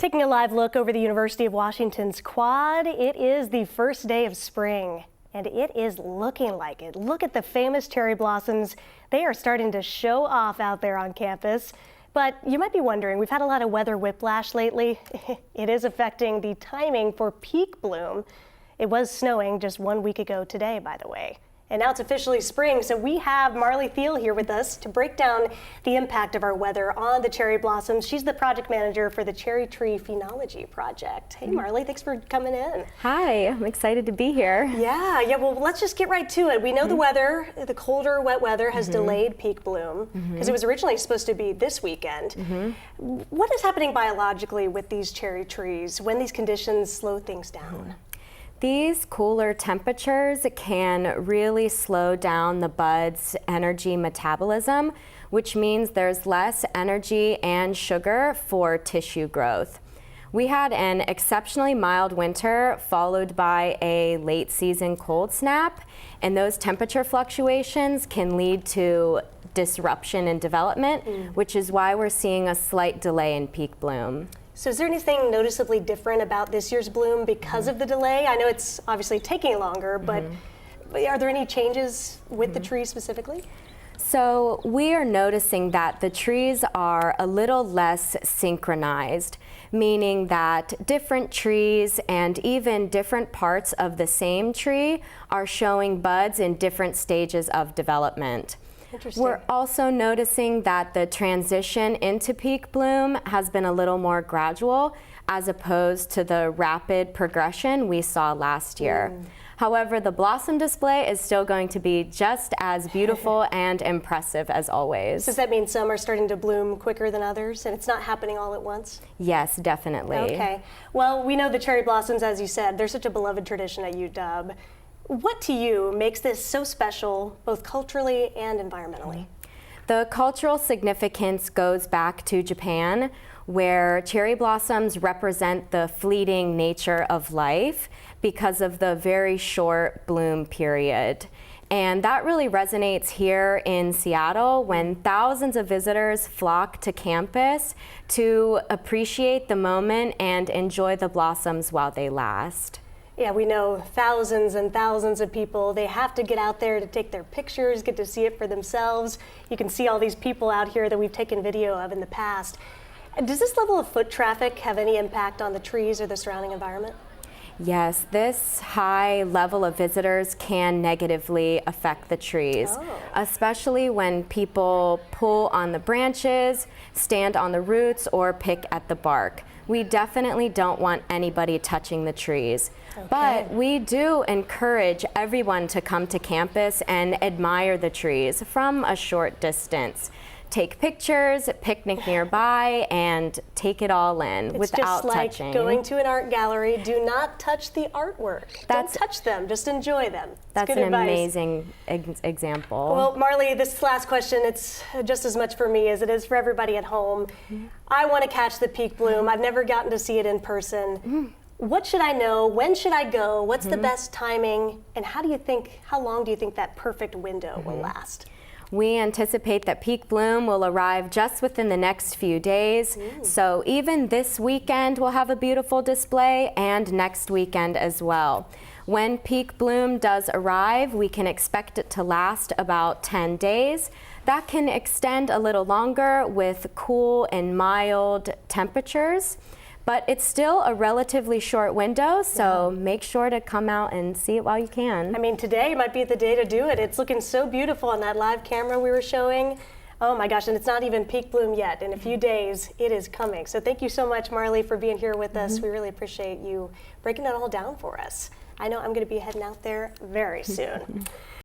Taking a live look over the University of Washington's quad, it is the first day of spring, and it is looking like it. Look at the famous cherry blossoms. They are starting to show off out there on campus. But you might be wondering, we've had a lot of weather whiplash lately. It is affecting the timing for peak bloom. It was snowing just 1 week ago today, by the way. And now it's officially spring, so we have Marlee Thiel here with us to break down the impact of our weather on the cherry blossoms. She's the project manager for the Cherry Tree Phenology Project. Hey Marlee, thanks for coming in. Hi, I'm excited to be here. Yeah, well, let's just get right to it. We know the weather, the colder, wet weather has delayed peak bloom because it was originally supposed to be this weekend. What is happening biologically with these cherry trees when these conditions slow things down? These cooler temperatures can really slow down the bud's energy metabolism, which means there's less energy and sugar for tissue growth. We had an exceptionally mild winter followed by a late season cold snap, and those temperature fluctuations can lead to disruption in development, which is why we're seeing a slight delay in peak bloom. So is there anything noticeably different about this year's bloom because of the delay? I know it's obviously taking longer, but are there any changes with the trees specifically? So we are noticing that the trees are a little less synchronized, meaning that different trees and even different parts of the same tree are showing buds in different stages of development. We're also noticing that the transition into peak bloom has been a little more gradual as opposed to the rapid progression we saw last year. However, the blossom display is still going to be just as beautiful and impressive as always. Does that mean some are starting to bloom quicker than others and it's not happening all at once? Yes, definitely. Okay. Well, we know the cherry blossoms, as you said, they're such a beloved tradition at UW. What to you makes this so special, both culturally and environmentally? The cultural significance goes back to Japan, where cherry blossoms represent the fleeting nature of life because of the very short bloom period. And that really resonates here in Seattle when thousands of visitors flock to campus to appreciate the moment and enjoy the blossoms while they last. Yeah, we know thousands and thousands of people, they have to get out there to take their pictures, get to see it for themselves. You can see all these people out here that we've taken video of in the past. Does this level of foot traffic have any impact on the trees or the surrounding environment? Yes, this high level of visitors can negatively affect the trees, especially when people pull on the branches, stand on the roots, or pick at the bark. We definitely don't want anybody touching the trees. But we do encourage everyone to come to campus and admire the trees from a short distance. Take pictures, picnic nearby, and take it all in without touching. It's just like going to an art gallery. Do not touch the artwork. Don't touch them, just enjoy them. That's an amazing example. Well, Marlee, this last question, it's just as much for me as it is for everybody at home. I want to catch the peak bloom. I've never gotten to see it in person. What should I know? When should I go? What's the best timing? And how long do you think that perfect window will last? We anticipate that peak bloom will arrive just within the next few days. So even this weekend we'll have a beautiful display, and next weekend as well. When peak bloom does arrive, we can expect it to last about 10 days. That can extend a little longer with cool and mild temperatures. But it's still a relatively short window, so make sure to come out and see it while you can. I mean, today might be the day to do it. It's looking so beautiful on that live camera we were showing. Oh my gosh, and it's not even peak bloom yet. In a few days, it is coming. So thank you so much, Marlee, for being here with us. We really appreciate you breaking it all down for us. I know I'm going to be heading out there very soon.